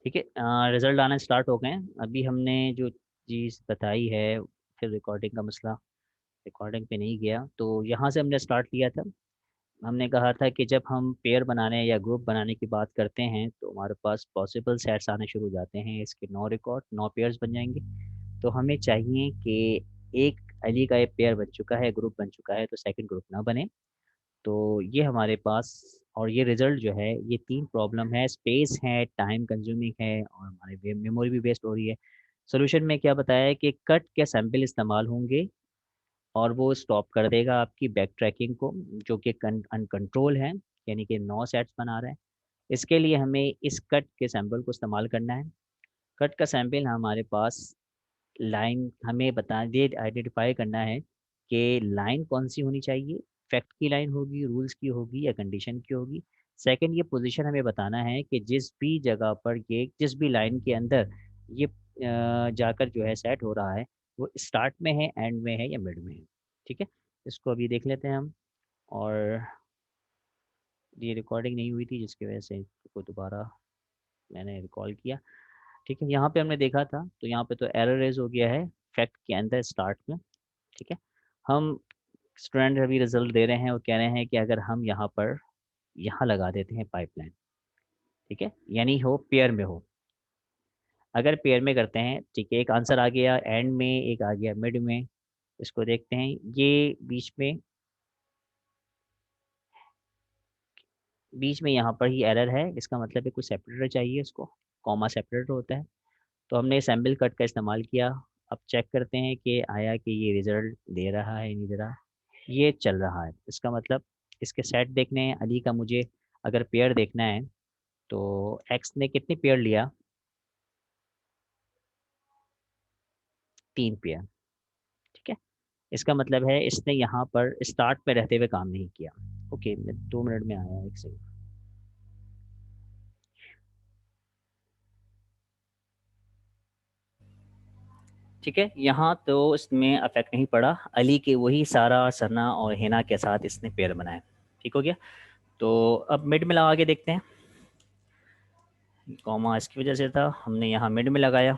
ठीक है, रिजल्ट आना स्टार्ट हो गए हैं। अभी हमने जो चीज़ बताई है, फिर रिकॉर्डिंग का मसला, रिकॉर्डिंग पे नहीं गया, तो यहाँ से हमने स्टार्ट किया था। हमने कहा था कि जब हम पेयर बनाने या ग्रुप बनाने की बात करते हैं तो हमारे पास पॉसिबल सेट्स आने शुरू हो जाते हैं। इसके 9 रिकॉर्ड 9 पेयर्स बन जाएंगे। तो हमें चाहिए कि एक अली का एक पेयर बन चुका है, ग्रुप बन चुका है, तो सेकंड ग्रुप ना बने। तो ये हमारे पास, और ये रिजल्ट जो है, ये तीन प्रॉब्लम है, स्पेस है, टाइम कंज्यूमिंग है, और हमारे मेमोरी भी वेस्ट हो रही है। सोल्यूशन में क्या बताया है कि कट के सैंपल इस्तेमाल होंगे और वो स्टॉप कर देगा आपकी बैक ट्रैकिंग को, जो कि अनकंट्रोल है, यानी कि 9 सेट्स बना रहे हैं। इसके लिए हमें इस कट के सैंपल को इस्तेमाल करना है। कट का सैंपल हमारे पास लाइन हमें बता दे, आइडेंटिफाई करना है कि लाइन कौन सी होनी चाहिए, फैक्ट की लाइन होगी, रूल्स की होगी, या कंडीशन की होगी। सेकंड, ये पोजीशन हमें बताना है कि जिस भी जगह पर ये, जिस भी लाइन के अंदर ये जाकर जो है सेट हो रहा है, वो स्टार्ट में है, एंड में है, या मिड में है। ठीक है, इसको अभी देख लेते हैं हम। और ये रिकॉर्डिंग नहीं हुई थी जिसकी वजह से इसको दोबारा मैंने रिकॉल किया। ठीक है, यहाँ पे हमने देखा था, तो यहाँ पे तो एरर रेज हो गया है फैक्ट के अंदर स्टार्ट में। ठीक है, हम स्टूडेंट अभी रिजल्ट दे रहे हैं और कह रहे हैं कि अगर हम यहाँ पर यहाँ लगा देते हैं पाइपलाइन, ठीक है, यानी हो पेयर में हो। अगर पेयर में करते हैं, ठीक है, एक आंसर आ गया एंड में, एक आ गया मिड में। इसको देखते हैं, ये बीच में यहाँ पर ही एरर है। इसका मतलब है कुछ सेपरेटर चाहिए इसको, कॉमा सेपरेटर होता है। तो हमने सैम्पल कट का इस्तेमाल किया। अब चेक करते हैं कि आया कि ये रिजल्ट दे रहा है नहीं दे रहा। ये चल रहा है, इसका मतलब इसके सेट देखने हैं अली का मुझे। अगर पेयर देखना है तो एक्स ने कितने पेयर लिया, 3 पेयर। ठीक है, इसका मतलब है इसने यहाँ पर स्टार्ट में रहते हुए काम नहीं किया। ओके, मैं 2 मिनट में आया, एक सेकंड। ठीक है, यहाँ तो इसमें अफेक्ट नहीं पड़ा। अली के वही सारा, सना और हिना के साथ इसने पेयर बनाया। ठीक हो गया। तो अब मिड में लगा के देखते हैं। कॉमा इसकी वजह से था, हमने यहाँ मिड में लगाया।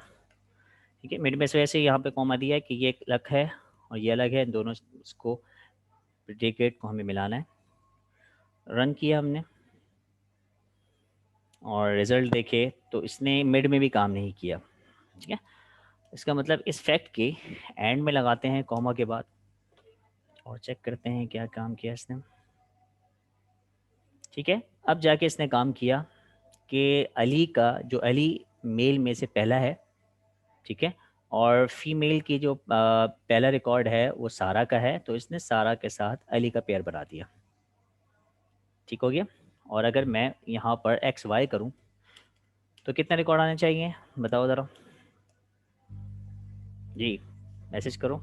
ठीक है, मिड में से वैसे यहाँ पे कॉमा दिया है कि ये एक अलग है और ये अलग है, दोनों इसको प्रेडिकेट को हमें मिलाना है। रन किया हमने और रिज़ल्ट देखे तो इसने मिड में भी काम नहीं किया। ठीक है, इसका मतलब इस फैक्ट के एंड में लगाते हैं कॉमा के बाद और चेक करते हैं क्या काम किया इसने। ठीक है, अब जाके इसने काम किया कि अली का, जो अली मेल में से पहला है, ठीक है, और फीमेल की जो पहला रिकॉर्ड है वो सारा का है, तो इसने सारा के साथ अली का पेयर बना दिया। ठीक हो गया। और अगर मैं यहाँ पर एक्स वाई करूँ तो कितने रिकॉर्ड आने चाहिए, बताओ ज़रा जी, मैसेज करो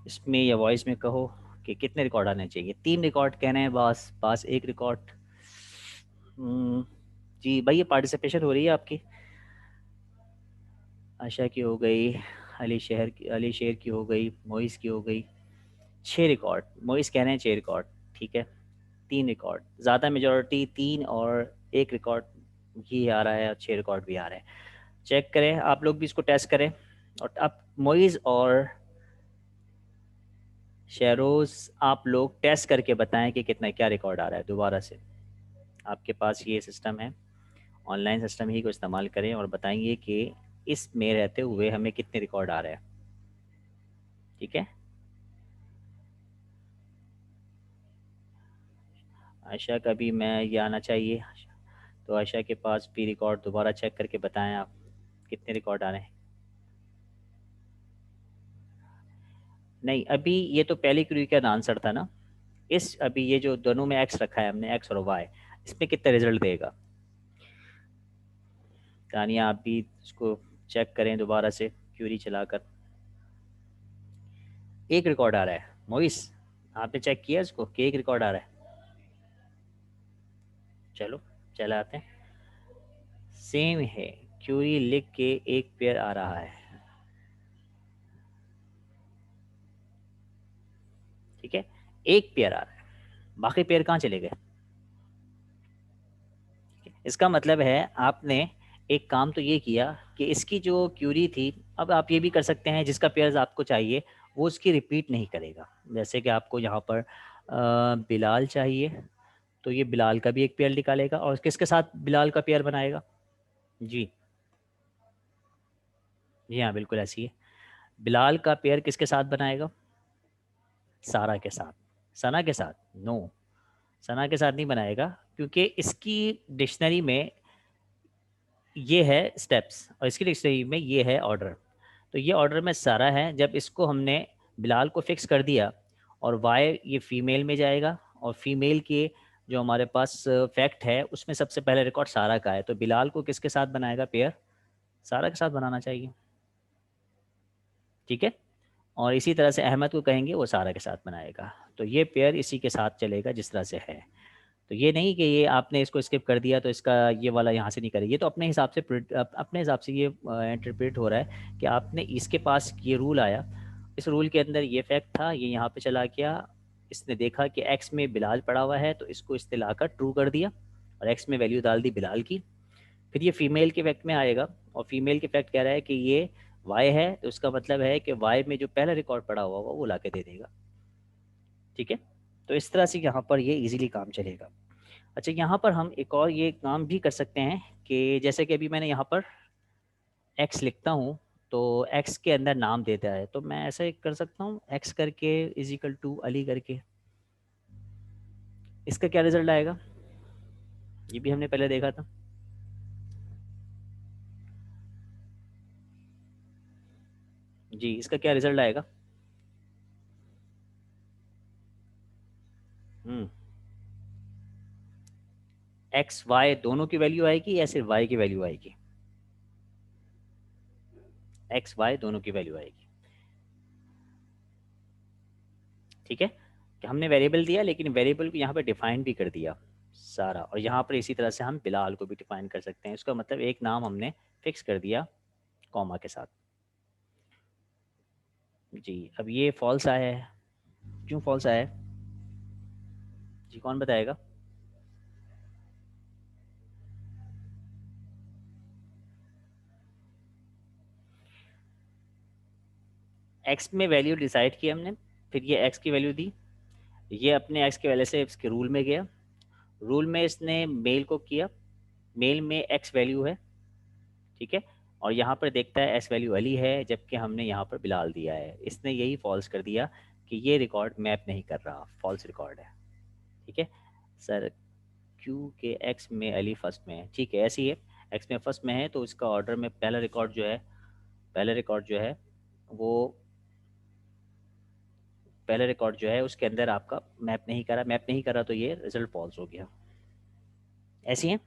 इसमें या वॉइस में कहो कि कितने रिकॉर्ड आने चाहिए। 3 रिकॉर्ड कहने हैं, बस बस एक रिकॉर्ड। जी भाई, ये पार्टिसिपेशन हो रही है आपकी। आशा की हो गई, अली शेर की हो गई, मोइस की हो गई। 6 रिकॉर्ड, मोइस कह रहे हैं 6 रिकॉर्ड। ठीक है, 3 रिकॉर्ड, ज़्यादा मेजोरिटी 3 और 1 रिकॉर्ड ही आ रहा है और 6 रिकॉर्ड भी आ रहे हैं। चेक करें, आप लोग भी इसको टेस्ट करें। और अब मोइज़ और शेरोज़, आप लोग टेस्ट करके बताएं कि कितना क्या रिकॉर्ड आ रहा है। दोबारा से आपके पास ये सिस्टम है, ऑनलाइन सिस्टम ही को इस्तेमाल करें और बताएंगे कि इसमें रहते हुए हमें कितने रिकॉर्ड आ रहे हैं। ठीक है, आशा का भी मैं ये आना चाहिए। तो आशा के पास भी रिकॉर्ड दोबारा चेक करके बताएं आप कितने रिकॉर्ड आ रहे हैं। नहीं, अभी ये तो पहली क्वेरी का आंसर था ना। इस अभी ये जो दोनों में एक्स रखा है हमने, एक्स और वाई, इसमें कितना रिजल्ट देगा। तानिया आप भी इसको चेक करें दोबारा से क्यूरी चलाकर। एक रिकॉर्ड आ रहा है मोइस, आपने चेक किया इसको कि एक रिकॉर्ड आ रहा है। चलो चलाते हैं। सेम है, क्यूरी लिख के एक पेयर आ रहा है। ठीक है, एक पेयर आ रहा है, बाकी पेयर कहाँ चले गए। इसका मतलब है आपने एक काम तो ये किया कि इसकी जो क्यूरी थी, अब आप ये भी कर सकते हैं जिसका पेयर्स आपको चाहिए वो उसकी रिपीट नहीं करेगा। जैसे कि आपको यहाँ पर बिलाल चाहिए, तो ये बिलाल का भी एक पेयर निकालेगा और किसके साथ बिलाल का पेयर बनाएगा। जी जी हाँ, बिल्कुल ऐसी है। बिलाल का पेयर किसके साथ बनाएगा? सारा के साथ। सना के साथ? नो, सना के साथ नहीं बनाएगा, क्योंकि इसकी डिक्शनरी में ये है स्टेप्स और इसकी डिक्शनरी में ये है ऑर्डर। तो ये ऑर्डर में सारा है। जब इसको हमने बिलाल को फिक्स कर दिया और वाई ये फीमेल में जाएगा, और फीमेल के जो हमारे पास फैक्ट है उसमें सबसे पहले रिकॉर्ड सारा का है, तो बिलाल को किसके साथ बनाएगा पेयर? सारा के साथ बनाना चाहिए। ठीक है। और इसी तरह से अहमद को कहेंगे वो सारा के साथ बनाएगा, तो ये पेयर इसी के साथ चलेगा जिस तरह से है। तो ये नहीं कि ये आपने इसको स्किप कर दिया तो इसका ये वाला यहाँ से नहीं करेगा, ये तो अपने हिसाब से अपने हिसाब से ये इंटरप्रेट हो रहा है कि आपने इसके पास ये रूल आया, इस रूल के अंदर ये फैक्ट था, ये यहाँ पे चला गया, इसने देखा कि एक्स में बिलाल पड़ा हुआ है तो इसको इसने लाकर ट्रू कर दिया और एक्स में वैल्यू डाल दी बिलाल की। फिर ये फीमेल के फैक्ट में आएगा और फीमेल के फैक्ट कह रहा है कि ये वाई है, तो उसका मतलब है कि वाई में जो पहला रिकॉर्ड पड़ा हुआ होगा वो ला के दे देगा। ठीक है। तो इस तरह से यहाँ पर ये इजीली काम चलेगा। अच्छा, यहाँ पर हम एक और ये काम भी कर सकते हैं कि जैसे कि अभी मैंने यहाँ पर एक्स लिखता हूँ, तो एक्स के अंदर नाम देता है, तो मैं ऐसे कर सकता हूँ एक्स करके इज इक्वल टू अली करके। इसका क्या रिजल्ट आएगा? ये भी हमने पहले देखा था। जी, इसका क्या रिजल्ट आएगा? हम्म। एक्स वाई दोनों की वैल्यू आएगी या सिर्फ वाई की वैल्यू आएगी? एक्स वाई दोनों की वैल्यू आएगी। ठीक है। कि हमने वेरिएबल दिया, लेकिन वेरिएबल को यहाँ पे डिफाइन भी कर दिया सारा, और यहाँ पर इसी तरह से हम बिलाल को भी डिफाइन कर सकते हैं। इसका मतलब एक नाम हमने फिक्स कर दिया कॉमा के साथ। जी, अब ये फॉल्स आया है। क्यों फॉल्स आया है? जी, कौन बताएगा? एक्स में वैल्यू डिसाइड की हमने, फिर ये एक्स की वैल्यू दी, ये अपने एक्स की वैल्यू से इसके रूल में गया, रूल में इसने मेल को किया, मेल में एक्स वैल्यू है। ठीक है। और यहाँ पर देखता है एस वैल्यू अली है, जबकि हमने यहाँ पर बिलाल दिया है, इसने यही फॉल्स कर दिया कि ये रिकॉर्ड मैप नहीं कर रहा, फॉल्स रिकॉर्ड है। ठीक है। सर, क्यू के एक्स में अली फर्स्ट में है, ठीक है ऐसी है। एक्स में फर्स्ट में है तो इसका ऑर्डर में पहला रिकॉर्ड जो है, पहला रिकॉर्ड जो है वो, पहले रिकॉर्ड जो है उसके अंदर आपका मैप नहीं करा, मैप नहीं करा तो ये रिजल्ट फॉल्स हो गया। ऐसी है।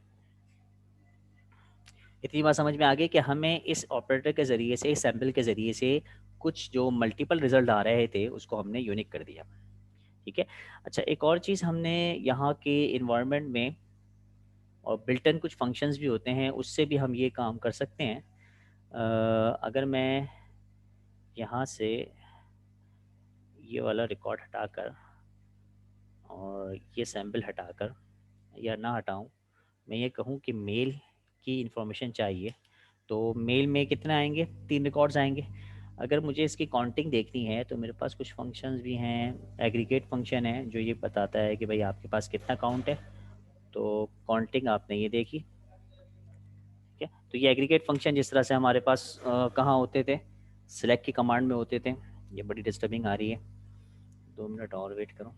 इतनी बात समझ में आ गई कि हमें इस ऑपरेटर के ज़रिए से, इस सैम्पल के ज़रिए से कुछ जो मल्टीपल रिजल्ट आ रहे थे उसको हमने यूनिक कर दिया। ठीक है। अच्छा, एक और चीज़ हमने यहाँ के इन्वायरमेंट में, और बिल्टन कुछ फंक्शंस भी होते हैं उससे भी हम ये काम कर सकते हैं। अगर मैं यहाँ से ये वाला रिकॉर्ड हटाकर और ये सैम्पल हटाकर, या ना हटाऊँ, मैं ये कहूँ कि मेल की इंफॉर्मेशन चाहिए, तो मेल में कितने आएंगे? 3 रिकॉर्ड्स आएंगे। अगर मुझे इसकी काउंटिंग देखनी है तो मेरे पास कुछ फंक्शंस भी हैं, एग्रीगेट फंक्शन है जो ये बताता है कि भाई आपके पास कितना काउंट है। तो काउंटिंग आपने ये देखी। ठीक है। तो ये एग्रीगेट फंक्शन जिस तरह से हमारे पास कहाँ होते थे, सिलेक्ट की कमांड में होते थे। ये बड़ी डिस्टर्बिंग आ रही है, 2 मिनट और वेट करो।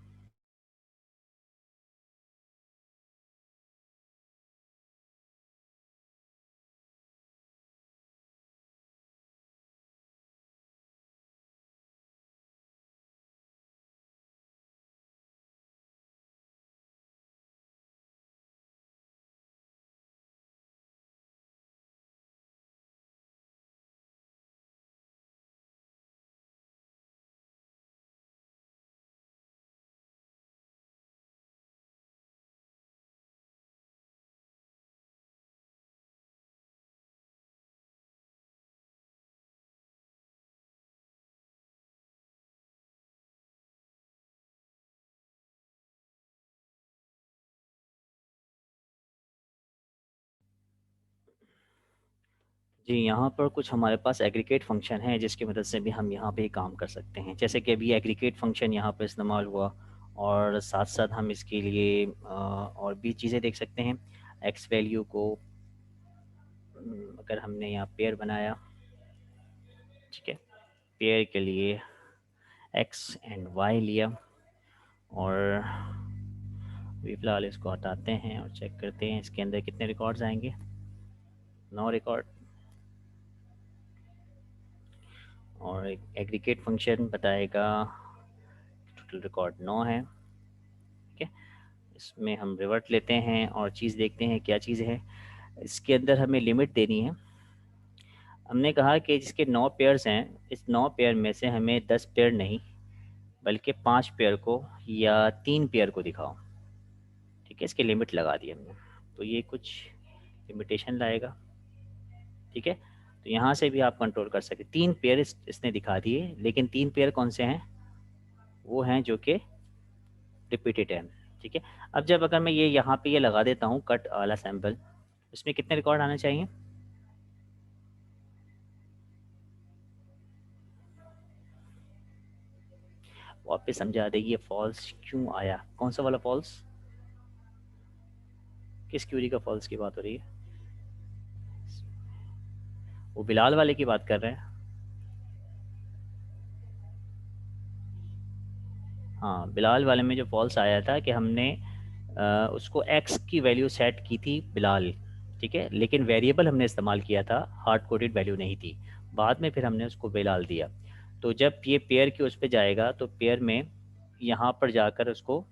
जी, यहाँ पर कुछ हमारे पास एग्रीगेट फंक्शन है जिसकी मदद से भी हम यहाँ पे काम कर सकते हैं। जैसे कि अभी एग्रीगेट फंक्शन यहाँ पे इस्तेमाल हुआ, और साथ-साथ हम इसके लिए और भी चीज़ें देख सकते हैं। एक्स वैल्यू को अगर हमने यहाँ पेयर बनाया, ठीक है, पेयर के लिए एक्स एंड वाई लिया, और अभी फ़िलहाल इसको हटाते हैं और चेक करते हैं इसके अंदर कितने रिकॉर्ड्स आएँगे। 9 रिकॉर्ड, और एक एग्रीगेट फंक्शन बताएगा टोटल रिकॉर्ड 9 है, ठीक है। इसमें हम रिवर्ट लेते हैं और चीज़ देखते हैं क्या चीज़ है। इसके अंदर हमें लिमिट देनी है। हमने कहा कि जिसके 9 पेयर्स हैं, इस 9 पेयर में से हमें 10 पेयर नहीं, बल्कि 5 पेयर को या 3 पेयर को दिखाओ, ठीक है। इसकी लिमिट लगा दी हमने, तो ये कुछ लिमिटेशन लाएगा, ठीक है। तो यहाँ से भी आप कंट्रोल कर सकते। 3 पेयर इसने दिखा दिए, लेकिन 3 पेयर कौन से हैं? वो हैं जो कि रिपीटेड हैं, ठीक है। अब जब अगर मैं ये यहाँ पे ये लगा देता हूँ कट वाला सैंपल, इसमें कितने रिकॉर्ड आने चाहिए? वापस समझा दे ये फॉल्स क्यों आया, कौन सा वाला फॉल्स, किस क्यूरी का फॉल्स की बात हो रही है? वो बिलाल वाले की बात कर रहे हैं। हाँ, बिलाल वाले में जो फॉल्स आया था कि हमने उसको एक्स की वैल्यू सेट की थी बिलाल, ठीक है, लेकिन वेरिएबल हमने इस्तेमाल किया था, हार्ड कोडेड वैल्यू नहीं थी। बाद में फिर हमने उसको बिलाल दिया। तो जब ये पेयर की उस पे जाएगा तो पेयर में यहाँ पर जाकर उसको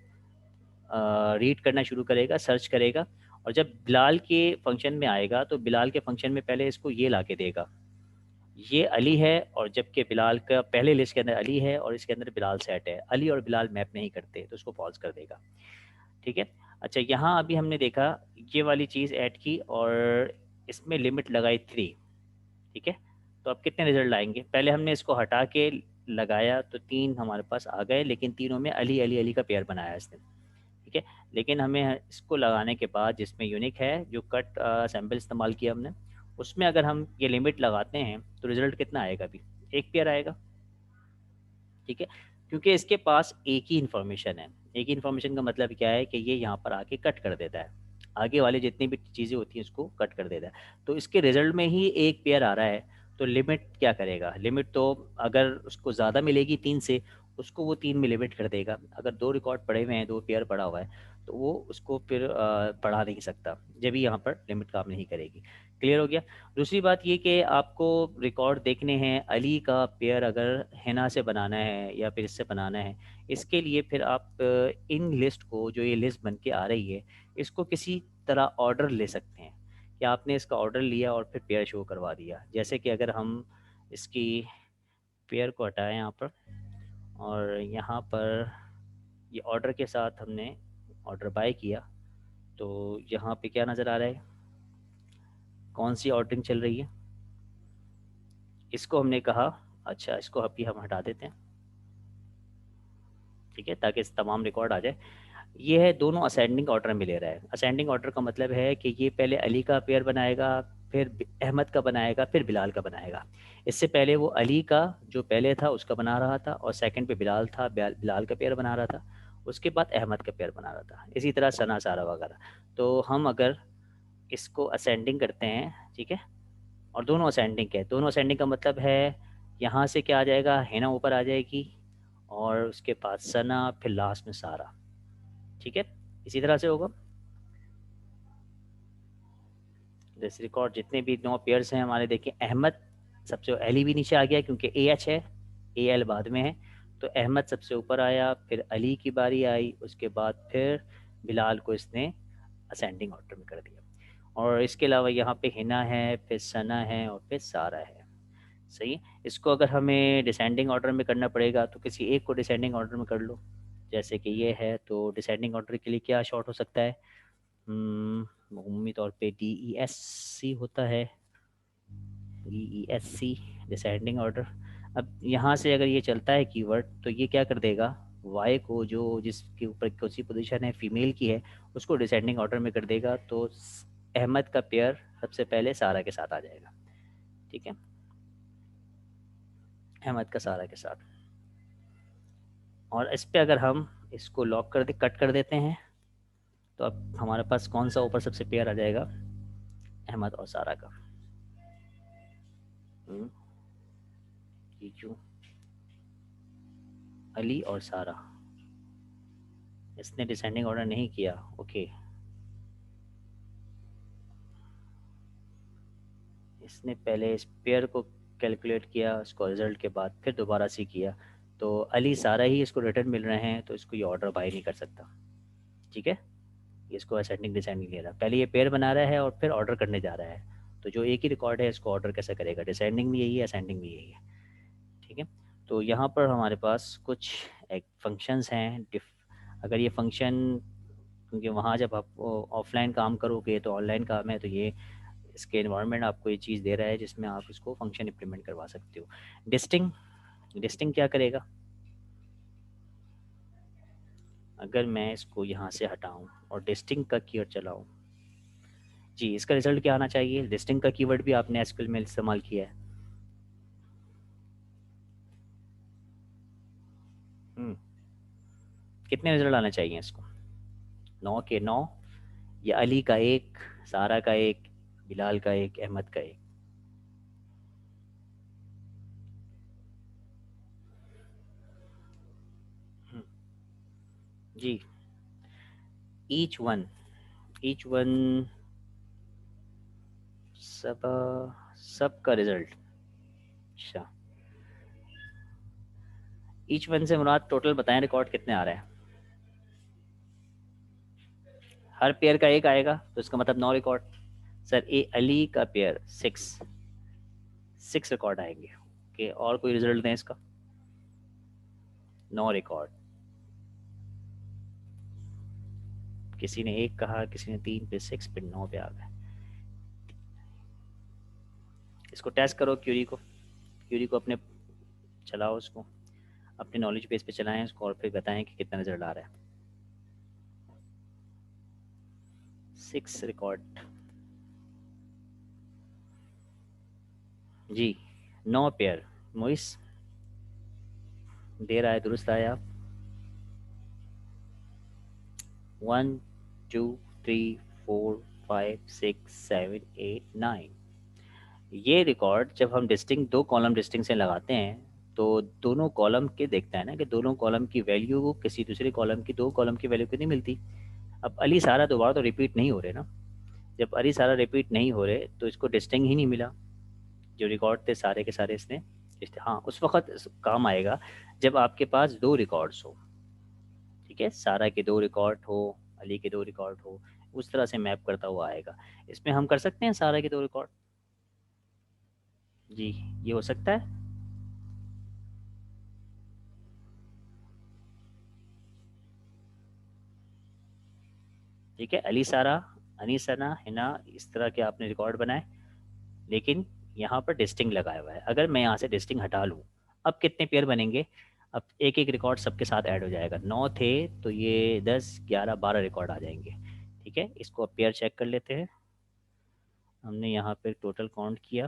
रीड करना शुरू करेगा, सर्च करेगा, और जब बिलाल के फंक्शन में आएगा तो बिलाल के फंक्शन में पहले इसको ये ला के देगा, ये अली है, और जबकि बिलाल का पहले लिस्ट के अंदर अली है और इसके अंदर बिलाल सेट है, अली और बिलाल मैप नहीं करते, तो उसको फॉल्स कर देगा, ठीक है। अच्छा, यहाँ अभी हमने देखा ये वाली चीज़ ऐड की और इसमें लिमिट लगाई 3, ठीक है। तो अब कितने रिजल्ट लाएंगे? पहले हमने इसको हटा के लगाया तो 3 हमारे पास आ गए, लेकिन तीनों में अली अली अली का पेयर बनाया इसने, ठीक है। लेकिन हमें इसको लगाने के बाद जिसमें यूनिक है, जो कट सैम्पल इस्तेमाल किया हमने, उसमें अगर हम ये लिमिट लगाते हैं तो रिजल्ट कितना आएगा? अभी एक पेयर आएगा, ठीक है, क्योंकि इसके पास एक ही इन्फॉर्मेशन है। एक ही इन्फॉर्मेशन का मतलब क्या है कि ये यहाँ पर आके कट कर देता है, आगे वाले जितनी भी चीज़ें होती हैं उसको कट कर देता है। तो इसके रिजल्ट में ही एक पेयर आ रहा है, तो लिमिट क्या करेगा? लिमिट तो अगर उसको ज़्यादा मिलेगी 3 से, उसको वो 3 में लिमिट कर देगा। अगर 2 रिकॉर्ड पड़े हुए हैं, 2 पेयर पड़ा हुआ है, तो वो उसको फिर पढ़ा नहीं सकता, जब भी यहाँ पर लिमिट काम नहीं करेगी। क्लियर हो गया? दूसरी बात ये कि आपको रिकॉर्ड देखने हैं, अली का पेयर अगर हिना से बनाना है या फिर इससे बनाना है, इसके लिए फिर आप इन लिस्ट को, जो ये लिस्ट बन के आ रही है, इसको किसी तरह ऑर्डर ले सकते हैं कि आपने इसका ऑर्डर लिया और फिर पेयर शो करवा दिया। जैसे कि अगर हम इसकी पेयर को हटाएं यहाँ पर, और यहाँ पर ये ऑर्डर के साथ हमने ऑर्डर बाय किया, तो यहाँ पे क्या नज़र आ रहा है? कौन सी ऑर्डरिंग चल रही है? इसको हमने कहा, अच्छा इसको अभी हम हटा देते हैं, ठीक है, ताकि इस तमाम रिकॉर्ड आ जाए। ये है दोनों असेंडिंग ऑर्डर में ले रहा है। असेंडिंग ऑर्डर का मतलब है कि ये पहले अली का पेयर बनाएगा, फिर अहमद का बनाएगा, फिर बिलाल का बनाएगा। इससे पहले वो अली का जो पहले था उसका बना रहा था, और सेकंड पे बिलाल था, बिलाल का पेयर बना रहा था, उसके बाद अहमद का पेयर बना रहा था, इसी तरह सना सारा वगैरह। तो हम अगर इसको असेंडिंग करते हैं, ठीक है, और दोनों असेंडिंग है, दोनों असेंडिंग का मतलब है यहाँ से क्या आ जाएगा? हैना ऊपर आ जाएगी, और उसके बाद सना, फिर लास्ट में सारा, ठीक है। इसी तरह से होगा। दिस रिकॉर्ड जितने भी 9 पेयर्स हैं हमारे, देखिए अहमद सबसे, अली भी नीचे आ गया क्योंकि ए एच है, ए एल बाद में है, तो अहमद सबसे ऊपर आया, फिर अली की बारी आई, उसके बाद फिर बिलाल को इसने असेंडिंग ऑर्डर में कर दिया। और इसके अलावा यहाँ पे हिना है, फिर सना है, और फिर सारा है। सही है। इसको अगर हमें डिसेंडिंग ऑर्डर में करना पड़ेगा तो किसी एक को डिसेंडिंग ऑर्डर में कर लो, जैसे कि ये है, तो डिसेंडिंग ऑर्डर के लिए क्या शॉर्ट हो सकता है? उम्मीद तौर पे डी ई एस सी होता है, D E S C, descending order. अब यहाँ से अगर ये चलता है कीवर्ड, तो ये क्या कर देगा? वाई को, जो जिसके ऊपर कौन पोजीशन है फीमेल की है, उसको डिसेंडिंग ऑर्डर में कर देगा, तो अहमद का पेयर सबसे पहले सारा के साथ आ जाएगा, ठीक है, अहमद का सारा के साथ। और इस पे अगर हम इसको लॉक कर दे, कट कर देते हैं, तो अब हमारे पास कौन सा ऊपर सबसे पेयर आ जाएगा, अहमद और सारा का। जीजू, अली और सारा। इसने डिसेंडिंग ऑर्डर नहीं किया, ओके। इसने पहले इस पेयर को कैलकुलेट किया, उसको रिजल्ट के बाद फिर दोबारा से किया, तो अली सारा ही इसको रिटर्न मिल रहे हैं, तो इसको ये ऑर्डर बाय नहीं कर सकता। ठीक है, इसको असेंडिंग डिसेंडिंग ले रहा, पहले ये पेयर बना रहा है और फिर ऑर्डर करने जा रहा है, तो जो एक ही रिकॉर्ड है इसको ऑर्डर कैसे करेगा, डिसेंडिंग भी यही है, असेंडिंग भी यही है। ठीक है, तो यहाँ पर हमारे पास कुछ एक फंक्शंस हैं। अगर ये फंक्शन, क्योंकि वहाँ जब आप ऑफलाइन काम करोगे तो ऑनलाइन काम है, तो ये इसके इन्वायरमेंट आपको ये चीज़ दे रहा है जिसमें आप इसको फंक्शन इम्प्लीमेंट करवा सकते हो। डिस्टिंग, डिस्टिंग क्या करेगा, अगर मैं इसको यहाँ से हटाऊँ और डिस्टिंग का कीवर्ड चलाऊँ, जी इसका रिजल्ट क्या आना चाहिए, डिस्टिंग का कीवर्ड भी आपने एसक्यूएल में इस्तेमाल किया है। कितने रिजल्ट आना चाहिए इसको, 9 के 9, या अली का एक, सारा का एक, बिलाल का एक, अहमद का एक। जी, ईच वन, ईच वन, सब, सब का रिजल्ट। अच्छा, ईच वन से मुराद टोटल बताएं रिकॉर्ड कितने आ रहे हैं। हर पेयर का एक आएगा तो इसका मतलब 9 रिकॉर्ड। सर ए अली का पेयर 6, 6 रिकॉर्ड आएंगे। ओके, और कोई रिजल्ट दें इसका, 9 रिकॉर्ड। किसी ने एक कहा, किसी ने 3 पे 6 पे 9 पे आ गए। इसको टेस्ट करो, क्यूरी को, क्यूरी को अपने चलाओ, उसको अपने नॉलेज बेस पे चलाएं उसको, और फिर बताएं कि कितना रिजल्ट आ रहा है। 6 रिकॉर्ड, जी 9 पेयर। मोइस दे रहा है, दुरुस्त आया। 1 2 3 4 5 6 7 8 9। ये रिकॉर्ड जब हम डिस्टिंग, दो कॉलम डिस्टिंग से लगाते हैं, तो दोनों कॉलम के देखता है ना कि दोनों कॉलम की वैल्यू किसी दूसरे कॉलम की, दो कॉलम की वैल्यू कितनी मिलती। अब अली सारा दोबारा तो रिपीट नहीं हो रहे ना, जब अली सारा रिपीट नहीं हो रहे तो इसको डिस्टिंग ही नहीं मिला। जो रिकॉर्ड थे सारे के सारे इसने, हाँ उस वक्त काम आएगा जब आपके पास दो रिकॉर्ड्स हो। ठीक है, सारा के दो रिकॉर्ड हो, अली के दो रिकॉर्ड हो, उस तरह से मैप करता हुआ आएगा। इसमें हम कर सकते हैं सारा के दो रिकॉर्ड, जी ये हो सकता है। ठीक है, अली सारा, अनी सना, हिना, इस तरह के आपने रिकॉर्ड बनाए, लेकिन यहाँ पर डिस्टिंग लगाया हुआ है। अगर मैं यहाँ से डिस्टिंग हटा लूँ, अब कितने पेयर बनेंगे, अब एक एक रिकॉर्ड सबके साथ ऐड हो जाएगा। 9 थे तो ये 10 11 12 रिकॉर्ड आ जाएंगे। ठीक है, इसको अब पेयर चेक कर लेते हैं। हमने यहाँ पे टोटल काउंट किया,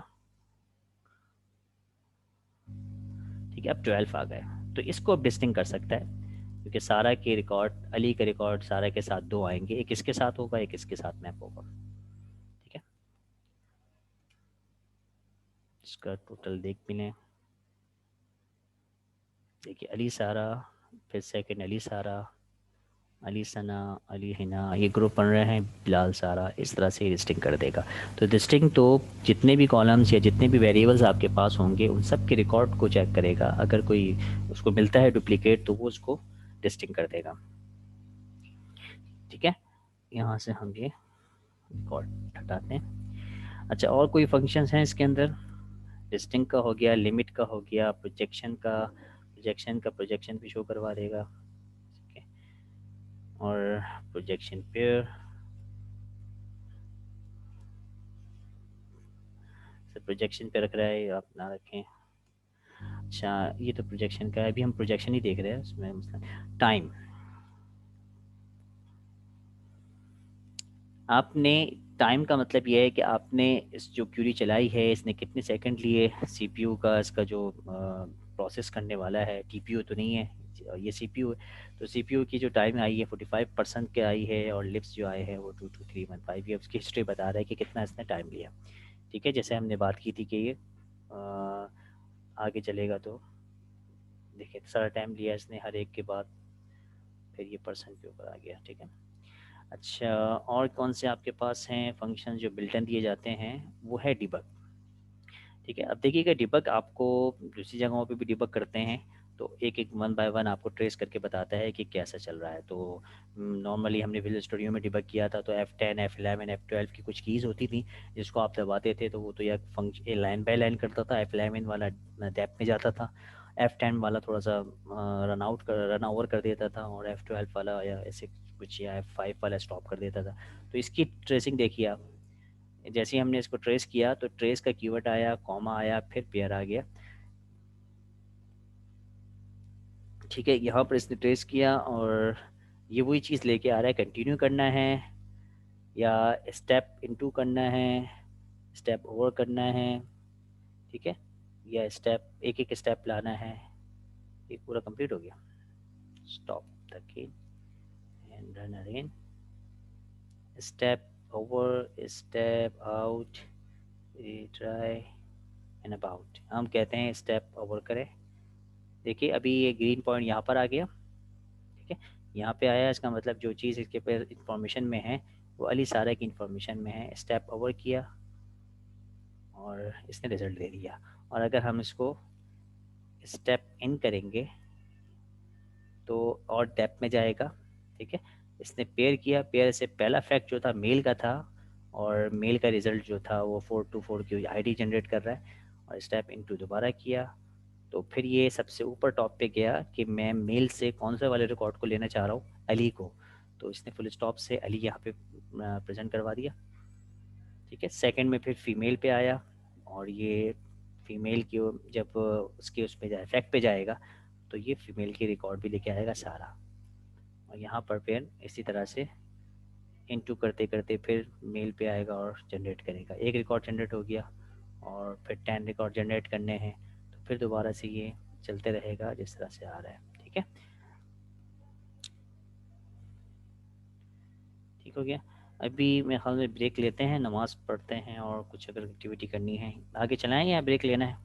ठीक है, अब 12 आ गए। तो इसको अब डिस्टिंग कर सकता है, क्योंकि सारा के रिकॉर्ड, अली के रिकॉर्ड सारा के साथ दो आएंगे, एक इसके साथ होगा, एक इसके साथ मैप होगा। ठीक है, इसका टोटल देख भी लें। देखिए अली सारा, फिर सेकंड अली सारा, अली सना, अली हिना, ये ग्रुप बन रहे हैं, बिलाल सारा, इस तरह से लिस्टिंग कर देगा। तो लिस्टिंग तो जितने भी कॉलम्स या जितने भी वेरिएबल्स आपके पास होंगे उन सब के रिकॉर्ड को चेक करेगा, अगर कोई उसको मिलता है डुप्लीकेट तो वो उसको लिस्टिंग कर देगा। ठीक है, यहाँ से हम ये रिकॉर्ड हटाते हैं। अच्छा, और कोई फंक्शंस हैं इसके अंदर, लिस्टिंग का हो गया, लिमिट का हो गया, प्रोजेक्शन का, प्रोजेक्शन भी शो करवा देगा। ठीक है, और प्रोजेक्शन पेयर, प्रोजेक्शन पे रख रहा है, आप ना रखें। अच्छा, ये तो प्रोजेक्शन का है, अभी हम प्रोजेक्शन ही देख रहे हैं, उसमें मतलब टाइम, आपने टाइम का मतलब ये है कि आपने इस जो क्यूरी चलाई है इसने कितने सेकंड लिए, सीपीयू का इसका जो प्रोसेस करने वाला है, टीपीयू तो नहीं है, ये सीपीयू है। तो सीपीयू की जो टाइम आई है 45% के आई है, और लिप्स जो आए हैं वो 2 to 3 1 5, ये उसकी हिस्ट्री बता रहा है कि कितना इसने टाइम लिया। ठीक है, जैसे हमने बात की थी कि ये आगे चलेगा तो देखिए सारा टाइम लिया इसने हर एक के बाद, फिर ये परसेंट के ऊपर आ गया। ठीक है, अच्छा और कौन से आपके पास हैं फंक्शन जो बिल्टन दिए जाते हैं, वो है डिबग। ठीक है, अब देखिएगा डिबग आपको दूसरी जगहों पे भी डिबग करते हैं, तो एक एक वन बाय वन आपको ट्रेस करके बताता है कि कैसा चल रहा है। तो नॉर्मली हमने विजुअल स्टूडियो में डिबग किया था, तो F10 F11 F12 की कुछ कीज़ होती थी जिसको आप दबाते थे, तो वो तो यह फंक्शन लाइन बाय लाइन करता था। F11 वाला डेप्थ में जाता था, F10 वाला थोड़ा सा रन ओवर कर देता था, और F12 वाला या ऐसे कुछ, या F5 वाला स्टॉप कर देता था। तो इसकी ट्रेसिंग देखिए आप, जैसे ही हमने इसको ट्रेस किया तो ट्रेस का कीवर्ड आया, कॉमा आया, फिर पेयर आ गया। ठीक है, यहाँ पर इसने ट्रेस किया और ये वही चीज़ लेके आ रहा है, कंटिन्यू करना है या स्टेप इनटू करना है, स्टेप ओवर करना है। ठीक है, या स्टेप एक एक स्टेप लाना है। ये पूरा कंप्लीट हो गया, stop the game and run again, step over, step out, try and about. हम कहते हैं स्टेप ओवर करें। देखिए अभी ये ग्रीन पॉइंट यहाँ पर आ गया। ठीक है, यहाँ पे आया, इसका मतलब जो चीज़ इसके पास इंफॉर्मेशन में है वो अली सारा की इंफॉर्मेशन में है। स्टेप ओवर किया और इसने रिजल्ट दे दिया। और अगर हम इसको स्टेप इन करेंगे तो और डेप्थ में जाएगा। ठीक है, इसने पेयर किया, पेयर से पहला फैक्ट जो था मेल का था, और मेल का रिजल्ट जो था वो 424 की आईडी जनरेट कर रहा है। और स्टेप इनटू दोबारा किया तो फिर ये सबसे ऊपर टॉप पे गया कि मैं मेल से कौन से वाले रिकॉर्ड को लेना चाह रहा हूँ, अली को। तो इसने फुल स्टॉप से अली यहाँ पे प्रेजेंट करवा दिया। ठीक है, सेकंड में फिर फीमेल पे आया, और ये फीमेल की जब उसके उस पे जाए इफेक्ट पे जाएगा तो ये फीमेल की रिकॉर्ड भी लेके आएगा सारा। और यहाँ पर फिर इसी तरह से इनटू करते करते फिर मेल पे आएगा और जनरेट करेगा। एक रिकॉर्ड जनरेट हो गया और फिर 10 रिकॉर्ड जनरेट करने हैं, तो फिर दोबारा से ये चलते रहेगा जिस तरह से आ रहा है। ठीक है, ठीक हो गया। अभी मेरे ख्याल में ब्रेक लेते हैं, नमाज़ पढ़ते हैं, और कुछ अगर एक्टिविटी करनी है आगे चलाएँ या ब्रेक लेना है।